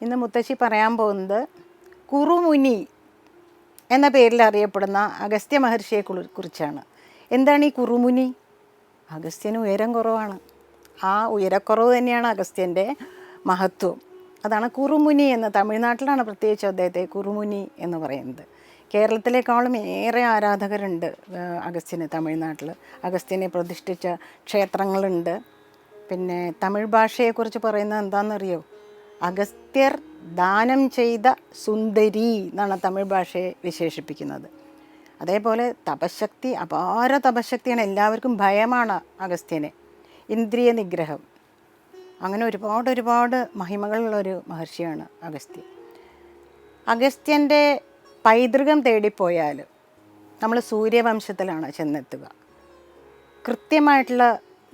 ഇന്ന് മുത്തശ്ശി പറയാൻ പോകുന്നത് കുറുമുനി എന്ന പേരിൽ അറിയപ്പെടുന്ന അഗസ്ത്യ മഹർഷിയെ കുറിച്ചാണ്. എന്താണ് ഈ കുറുമുനി? അഗസ്ത്യന് ഉയരം കുറവാണ്. ആ ഉയരക്കുറവ് തന്നെയാണ് അഗസ്ത്യൻ്റെ മഹത്വം. അതാണ് കുറുമുനി എന്ന്, തമിഴ്നാട്ടിലാണ് പ്രത്യേകിച്ച് അദ്ദേഹത്തെ കുറുമുനി എന്ന് പറയുന്നത്. കേരളത്തിലേക്കാളും ഏറെ ആരാധകരുണ്ട് അഗസ്ത്യന് തമിഴ്നാട്ടിൽ. അഗസ്ത്യനെ പ്രതിഷ്ഠിച്ച ക്ഷേത്രങ്ങളുണ്ട്. പിന്നെ തമിഴ് ഭാഷയെക്കുറിച്ച് പറയുന്നത് എന്താണെന്നറിയോ? അഗസ്ത്യർ ദാനം ചെയ്ത സുന്ദരി എന്നാണ് തമിഴ് ഭാഷയെ വിശേഷിപ്പിക്കുന്നത്. അതേപോലെ തപശക്തി, അപാര തപശക്തിയാണ്. എല്ലാവർക്കും ഭയമാണ് അഗസ്ത്യനെ. ഇന്ദ്രിയ നിഗ്രഹം, അങ്ങനെ ഒരുപാട് മഹിമകളുള്ളൊരു മഹർഷിയാണ് അഗസ്ത്യൻ. അഗസ്ത്യൻ്റെ പൈതൃകം തേടിപ്പോയാൽ നമ്മൾ സൂര്യവംശത്തിലാണ് ചെന്നെത്തുക. കൃത്യമായിട്ടുള്ള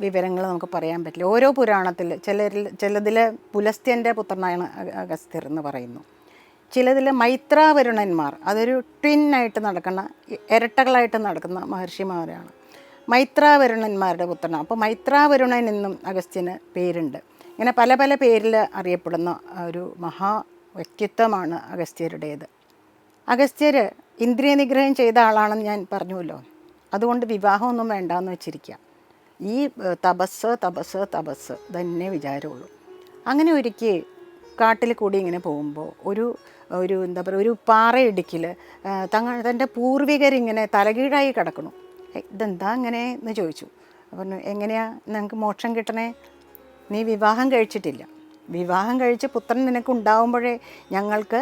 വിവരങ്ങൾ നമുക്ക് പറയാൻ പറ്റില്ല. ഓരോ പുരാണത്തിൽ ചിലതിൽ പുലസ്ത്യൻ്റെ പുത്രനാണ് അഗസ്ത്യർ എന്ന് പറയുന്നു. ചിലതിൽ മൈത്രാവരുണന്മാർ, അതൊരു ട്വിന്നായിട്ട് നടക്കുന്ന, ഇരട്ടകളായിട്ട് നടക്കുന്ന മഹർഷിമാരാണ്. മൈത്രാവരുണന്മാരുടെ പുത്രനാണ്. അപ്പോൾ മൈത്രാവരുണൻ എന്നും അഗസ്ത്യന് പേരുണ്ട്. ഇങ്ങനെ പല പല പേരിൽ അറിയപ്പെടുന്ന ഒരു മഹാ വ്യക്തിത്വമാണ് അഗസ്ത്യരുടേത്. അഗസ്ത്യർ ഇന്ദ്രിയ നിഗ്രഹം ചെയ്ത ആളാണെന്ന് ഞാൻ പറഞ്ഞുവല്ലോ. അതുകൊണ്ട് വിവാഹമൊന്നും വേണ്ടാന്ന് വെച്ചിരിക്കുക. ഈ തപസ് തന്നെ വിചാരമുള്ളൂ. അങ്ങനെ ഒരിക്കൽ കാട്ടിൽ കൂടി ഇങ്ങനെ പോകുമ്പോൾ ഒരു എന്താ പറയുക, ഒരു പാറയിടുക്കിൽ തൻ്റെ പൂർവികരിങ്ങനെ തലകീഴായി കിടക്കണു. ഇതെന്താ അങ്ങനെ എന്ന് ചോദിച്ചു. പറഞ്ഞു, എങ്ങനെയാ നിങ്ങൾക്ക് മോക്ഷം കിട്ടണേ? നീ വിവാഹം കഴിച്ചിട്ടില്ല. വിവാഹം കഴിച്ച് പുത്രൻ നിനക്ക് ഉണ്ടാവുമ്പോഴേ ഞങ്ങൾക്ക്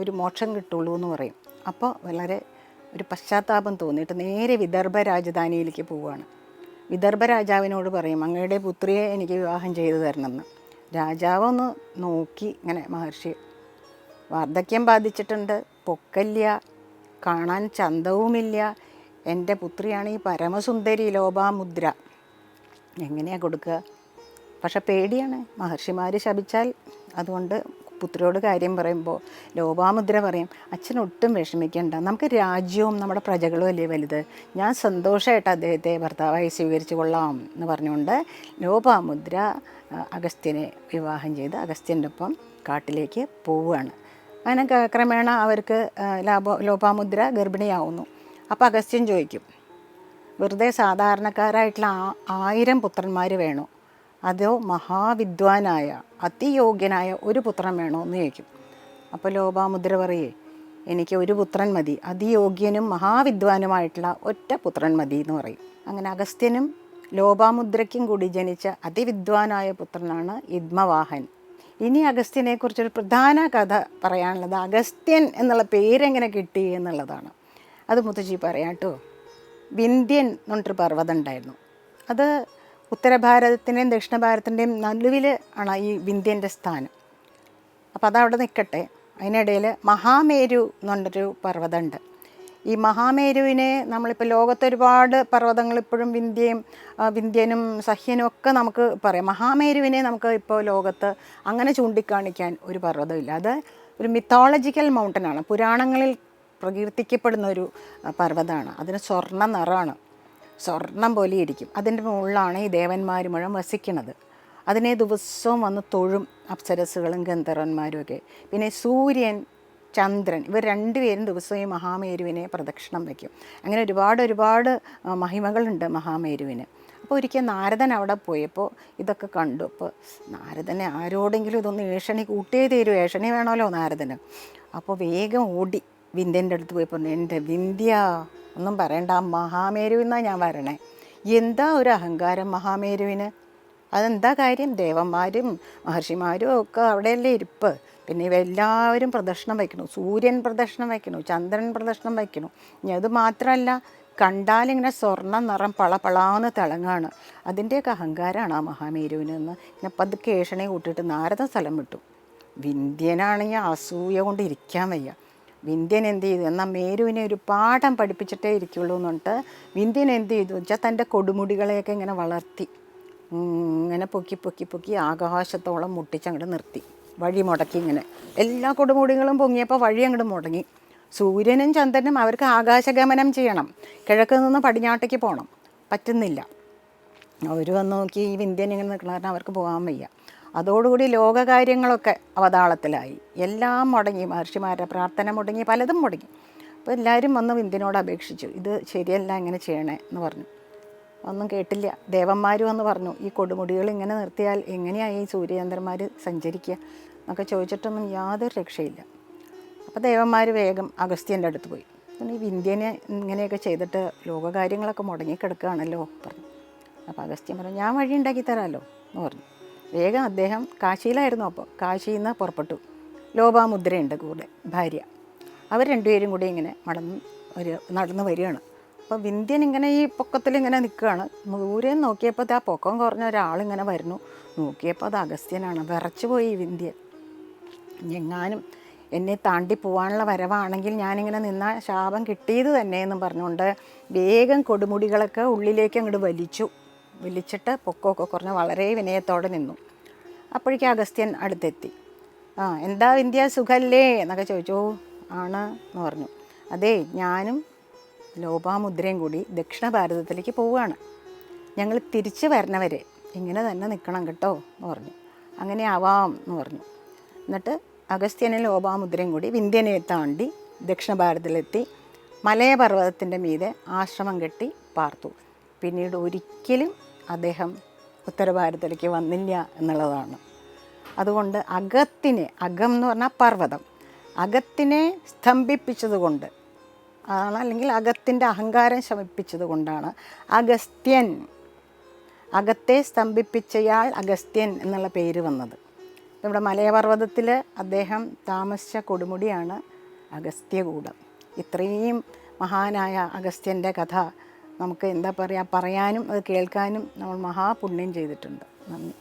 ഒരു മോക്ഷം കിട്ടുള്ളൂ എന്ന് പറയും. അപ്പോൾ വളരെ ഒരു പശ്ചാത്താപം തോന്നിയിട്ട് നേരെ വിദർഭ രാജധാനിയിലേക്ക് പോവുകയാണ്. വിദർഭ രാജാവിനോട് പറയും, അങ്ങയുടെ പുത്രിയെ എനിക്ക് വിവാഹം ചെയ്തു തരണമെന്ന്. രാജാവ് ഒന്ന് നോക്കി, ഇങ്ങനെ മഹർഷി വാർദ്ധക്യം ബാധിച്ചിട്ടുണ്ട്, പൊക്കല്ല, കാണാൻ ചന്തവുമില്ല, എൻ്റെ പുത്രിയാണ് ഈ പരമസുന്ദരി ലോപാമുദ്ര, എങ്ങനെയാണ് കൊടുക്കുക? പക്ഷെ പേടിയാണ്, മഹർഷിമാർ ശപിച്ചാൽ. അതുകൊണ്ട് പുത്രിയോട് കാര്യം പറയുമ്പോൾ ലോപാമുദ്ര പറയും, അച്ഛനൊട്ടും വിഷമിക്കേണ്ട, നമുക്ക് രാജ്യവും നമ്മുടെ പ്രജകളും അല്ലേ വലുത്, ഞാൻ സന്തോഷമായിട്ട് അദ്ദേഹത്തെ ഭർത്താവായി സ്വീകരിച്ചു കൊള്ളാം എന്ന് പറഞ്ഞുകൊണ്ട് ലോപാമുദ്ര അഗസ്ത്യനെ വിവാഹം ചെയ്ത് അഗസ്ത്യൻ്റെ ഒപ്പം കാട്ടിലേക്ക് പോവുകയാണ്. അങ്ങനെ ക്രമേണ അവർക്ക് ലോപാമുദ്ര ഗർഭിണിയാവുന്നു. അപ്പോൾ അഗസ്ത്യൻ ചോദിക്കും, വെറുതെ സാധാരണക്കാരായിട്ടുള്ള 1000 പുത്രന്മാർ വേണോ, അതോ മഹാവിദ്വാനായ അതിയോഗ്യനായ ഒരു പുത്രൻ വേണോ എന്ന് ചോദിക്കും. അപ്പോൾ ലോപാമുദ്ര പറയേ, എനിക്ക് ഒരു പുത്രൻ മതി, അതിയോഗ്യനും മഹാവിദ്വാനുമായിട്ടുള്ള ഒറ്റ പുത്രൻ മതി എന്ന് പറയും. അങ്ങനെ അഗസ്ത്യനും ലോപാമുദ്രയ്ക്കും കൂടി ജനിച്ച അതിവിദ്വാനായ പുത്രനാണ് യിദ്മവാഹൻ. ഇനി അഗസ്ത്യനെക്കുറിച്ചൊരു പ്രധാന കഥ പറയാനുള്ളത് അഗസ്ത്യൻ എന്നുള്ള പേരെങ്ങനെ കിട്ടി എന്നുള്ളതാണ്. അത് മുത്തശ്ശി പറയാം കേട്ടോ. വിന്ധ്യൻ എന്ന് പറഞ്ഞിട്ടൊരു പർവ്വതം ഉണ്ടായിരുന്നു. അത് ഉത്തരഭാരതത്തിൻ്റെയും ദക്ഷിണ ഭാരതത്തിൻ്റെയും നടുവിൽ ആണ് ഈ വിന്ധ്യൻ്റെ സ്ഥാനം. അപ്പോൾ അതവിടെ നിൽക്കട്ടെ. അതിനിടയിൽ മഹാമേരു എന്ന് പറഞ്ഞൊരു പർവ്വതമുണ്ട്. ഈ മഹാമേരുവിനെ നമ്മളിപ്പോൾ ലോകത്ത് ഒരുപാട് പർവ്വതങ്ങൾ ഇപ്പോഴും വിന്ധ്യനും സഹ്യനും ഒക്കെ നമുക്ക് പറയാം. മഹാമേരുവിനെ നമുക്ക് ഇപ്പോൾ ലോകത്ത് അങ്ങനെ ചൂണ്ടിക്കാണിക്കാൻ ഒരു പർവ്വതമില്ല. അത് ഒരു മിത്തോളജിക്കൽ മൗണ്ടനാണ്, പുരാണങ്ങളിൽ പ്രകീർത്തിക്കപ്പെടുന്ന ഒരു പർവ്വതമാണ്. അതിന് സ്വർണ്ണ നിറമാണ്, സ്വർണം പോലെ ഇരിക്കും. അതിൻ്റെ മുകളിലാണ് ഈ ദേവന്മാർ മുഴുവൻ വസിക്കുന്നത്. അതിനെ ദിവസവും വന്ന് തൊഴും അപ്സരസ്സുകളും ഗന്ധർവന്മാരും ഒക്കെ. പിന്നെ സൂര്യൻ, ചന്ദ്രൻ, ഇവർ രണ്ടുപേരും ദിവസവും ഈ മഹാമേരുവിനെ പ്രദക്ഷിണം വയ്ക്കും. അങ്ങനെ ഒരുപാട് മഹിമകളുണ്ട് മഹാമേരുവിന്. അപ്പോൾ ഒരിക്കൽ നാരദൻ അവിടെ പോയപ്പോൾ ഇതൊക്കെ കണ്ടു. അപ്പോൾ നാരദനെ ആരോടെങ്കിലും ഇതൊന്ന് ഏഷണി കൂട്ടിയേ തീരൂ, ഏഷണി വേണമല്ലോ നാരദന്. അപ്പോൾ വേഗം ഓടി വിന്ധ്യൻ്റെ അടുത്ത് പോയി പറഞ്ഞു, എൻ്റെ വിന്ധ്യ, ഒന്നും പറയണ്ട, മഹാമേരുവിന്നാണ് ഞാൻ വരണേ. എന്താ ഒരു അഹങ്കാരം മഹാമേരുവിന്? അതെന്താ കാര്യം? ദേവന്മാരും മഹർഷിമാരും ഒക്കെ അവിടെയല്ലേ ഇരിപ്പ്. പിന്നെ ഇവരെല്ലാവരും പ്രദക്ഷിണം വയ്ക്കണു, സൂര്യൻ പ്രദക്ഷിണം വയ്ക്കണു, ചന്ദ്രൻ പ്രദക്ഷിണം വയ്ക്കണു. ഇനി അത് മാത്രമല്ല, കണ്ടാലിങ്ങനെ സ്വർണ്ണ നിറം പളപളാന്ന് തിളങ്ങാണ്. അതിൻ്റെയൊക്കെ അഹങ്കാരമാണ് ആ മഹാമേരുവിന് എന്ന് ഇങ്ങനെ പതുക്കെ ഏഷണി കൂട്ടിയിട്ട് നാരദ സ്ഥലം വിട്ടു. വിന്ധ്യനാണെങ്കിൽ അസൂയ കൊണ്ട് ഇരിക്കാൻ വയ്യ. വിന്ധ്യൻ എന്ത് ചെയ്തു എന്നാൽ മേരുവിനെ ഒരു പാഠം പഠിപ്പിച്ചിട്ടേ ഇരിക്കുള്ളൂ എന്ന് പറഞ്ഞിട്ട് വിന്ധ്യൻ എന്ത് ചെയ്തു വെച്ചാൽ തൻ്റെ കൊടുമുടികളെയൊക്കെ ഇങ്ങനെ വളർത്തി ഇങ്ങനെ പൊക്കി ആകാശത്തോളം മുട്ടിച്ചങ്ങോട്ട് നിർത്തി, വഴി മുടക്കി. ഇങ്ങനെ എല്ലാ കൊടുമുടികളും പൊങ്ങിയപ്പോൾ വഴി അങ്ങോട്ട് മുടങ്ങി. സൂര്യനും ചന്ദ്രനും അവർക്ക് ആകാശഗമനം ചെയ്യണം, കിഴക്ക് നിന്ന് പടിഞ്ഞാട്ടേക്ക് പോകണം, പറ്റുന്നില്ല. അവർ വന്ന് നോക്കി ഈ വിന്ധ്യൻ ഇങ്ങനെ നിൽക്കണ കാരണം അവർക്ക് പോകാൻ വയ്യ. അതോടുകൂടി ലോകകാര്യങ്ങളൊക്കെ അവതാളത്തിലായി. എല്ലാം മുടങ്ങി, മഹർഷിമാരുടെ പ്രാർത്ഥന മുടങ്ങി, പലതും മുടങ്ങി. അപ്പോൾ എല്ലാവരും വന്ന് വിന്ധ്യനോട് അപേക്ഷിച്ചു, ഇത് ശരിയല്ല, ഇങ്ങനെ ചെയ്യണേ എന്ന് പറഞ്ഞു. ഒന്നും കേട്ടില്ല. ദേവന്മാർ വന്ന് പറഞ്ഞു, ഈ കൊടുമുടികൾ ഇങ്ങനെ നിർത്തിയാൽ എങ്ങനെയാണ് ഈ സൂര്യചന്ദ്രന്മാർ സഞ്ചരിക്കുക എന്നൊക്കെ ചോദിച്ചിട്ടൊന്നും യാതൊരു രക്ഷയില്ല. അപ്പോൾ ദേവന്മാർ വേഗം അഗസ്ത്യൻ്റെ അടുത്ത് പോയി. ഈ വിന്ധ്യനെ ഇങ്ങനെയൊക്കെ ചെയ്തിട്ട് ലോകകാര്യങ്ങളൊക്കെ മുടങ്ങിക്കിടക്കുകയാണല്ലോ പറഞ്ഞു. അപ്പോൾ അഗസ്ത്യൻ പറഞ്ഞു, ഞാൻ വഴി ഉണ്ടാക്കി തരാമല്ലോ എന്ന് പറഞ്ഞു. വേഗം അദ്ദേഹം കാശിയിലായിരുന്നു. അപ്പോൾ കാശിയിൽ നിന്ന് പുറപ്പെട്ടു. ലോപാമുദ്രയുണ്ട് കൂടെ, ഭാര്യ. അവർ രണ്ടുപേരും കൂടി ഇങ്ങനെ നടന്ന് വരികയാണ്. അപ്പോൾ വിന്ധ്യൻ ഇങ്ങനെ ഈ പൊക്കത്തിലിങ്ങനെ നിൽക്കുകയാണ്. ദൂരെ നോക്കിയപ്പോൾ ആ പൊക്കം കുറഞ്ഞ ഒരാളിങ്ങനെ വരുന്നു. നോക്കിയപ്പോൾ അത് അഗസ്ത്യനാണ്. വിറച്ചു പോയി വിന്ധ്യൻ. എങ്ങാനും എന്നെ താണ്ടി പോകാനുള്ള വരവാണെങ്കിൽ ഞാനിങ്ങനെ നിന്ന ശാപം കിട്ടിയത് തന്നെയെന്നും പറഞ്ഞുകൊണ്ട് വേഗം കൊടുമുടികളൊക്കെ ഉള്ളിലേക്ക് അങ്ങോട്ട് വലിച്ചിട്ട് പൊക്കമൊക്കെ കുറഞ്ഞ് വളരെ വിനയത്തോടെ നിന്നു. അപ്പോഴേക്കും അഗസ്ത്യൻ അടുത്തെത്തി. എന്താ വിന്ധ്യ, സുഖല്ലേ എന്നൊക്കെ ചോദിച്ചു. ആണ് എന്ന് പറഞ്ഞു. അതെ, ഞാനും ലോപാമുദ്രയും കൂടി ദക്ഷിണ ഭാരതത്തിലേക്ക് പോവുകയാണ്. ഞങ്ങൾ തിരിച്ച് വരണവരെ ഇങ്ങനെ തന്നെ നിൽക്കണം കേട്ടോ എന്ന് പറഞ്ഞു. അങ്ങനെ ആവാം എന്ന് പറഞ്ഞു. എന്നിട്ട് അഗസ്ത്യനും ലോപാമുദ്രയും കൂടി വിന്ധ്യനെ താണ്ടി ദക്ഷിണ ഭാരതത്തിലെത്തി മലയപർവ്വതത്തിൻ്റെ മീതെ ആശ്രമം കെട്ടി പാർത്തു. പിന്നീട് ഒരിക്കലും അദ്ദേഹം ഉത്തരഭാരതത്തിലേക്ക് വന്നില്ല എന്നുള്ളതാണ്. അതുകൊണ്ട് അകം എന്ന് പറഞ്ഞാൽ പർവ്വതം, അകത്തിനെ സ്തംഭിപ്പിച്ചതുകൊണ്ട് ആണ്, അല്ലെങ്കിൽ അകത്തിൻ്റെ അഹങ്കാരം ശമിപ്പിച്ചത് കൊണ്ടാണ് അഗസ്ത്യൻ, അകത്തെ സ്തംഭിപ്പിച്ചയാൾ അഗസ്ത്യൻ എന്നുള്ള പേര് വന്നത്. നമ്മുടെ മലയപർവ്വതത്തിൽ അദ്ദേഹം താമസിച്ച കൊടുമുടിയാണ് അഗസ്ത്യകൂടം. ഇത്രയും മഹാനായ അഗസ്ത്യൻ്റെ കഥ നമുക്ക് എന്താ പറയുക, പറയാനും അത് കേൾക്കാനും നമ്മൾ മഹാപുണ്യം ചെയ്തിട്ടുണ്ട്. നന്ദി.